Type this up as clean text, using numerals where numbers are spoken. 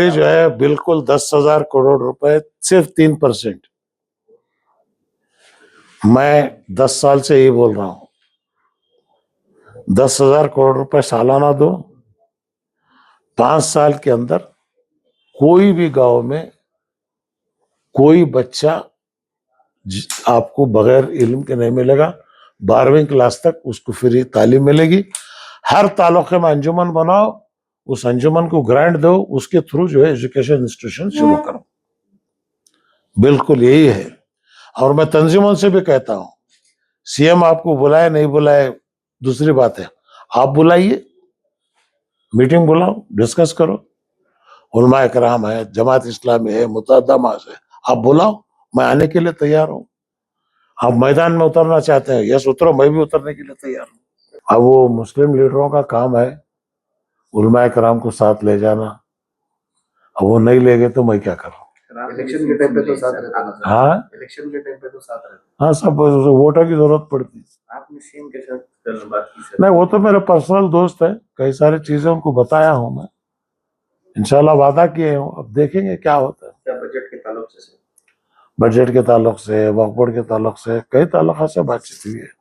یہ جو ہے بالکل 10,000 کروڑ روپے صرف 3%. میں 10 سال سے یہ بول رہا ہوں 10,000 کروڑ روپے سالانہ دو. 5 سال کے اندر کوئی بھی گاؤں میں کوئی بچہ آپ کو بغیر علم کے نہیں ملے گا. 12ویں کلاس تک اس کو فری تعلیم ملے گی. ہر تعلقے میں انجمن بناؤ, اس انجمن کو گرانٹ دو, اس کے تھرو جو ہے ایجوکیشن انسٹیٹیوشن شروع کرو. بالکل یہی ہے. اور میں تنظیموں سے بھی کہتا ہوں, سی ایم آپ کو بلائے نہیں بلائے دوسری بات ہے, آپ بلائیے, میٹنگ بلاؤ, ڈسکس کرو. علماء کرام ہے, جماعت اسلامی ہے, متعدد ماس ہے, آپ بلاؤ, میں آنے کے لیے تیار ہوں. آپ میدان میں اترنا چاہتے ہیں, یس اترو, میں بھی اترنے کے لیے تیار ہوں. اب وہ مسلم لیڈروں کا کام ہے علماء کرام کو ساتھ لے جانا. اب وہ نہیں لے گئے تو میں کیا کروں. الیکشن کے ٹائم پہ تو ساتھ رہتا ہے. ہاں الیکشن کے ٹائم پہ تو ساتھ رہتا ہے. ہاں, سب ووٹر کی ضرورت پڑتی ہے. آپ نے سیم کے ساتھ بات کی سر؟ نہیں, وہ تو میرا پرسنل دوست ہے, کئی ساری چیزیں ان کو بتایا ہوں میں, انشاءاللہ وعدہ کیے ہوں. اب دیکھیں گے کیا ہوتا ہے. کیا بجٹ کے تعلق سے؟ بجٹ کے تعلق سے, وقف بورڈ کے تعلق سے, کئی تعلقات سے بات چیت ہوئی ہے.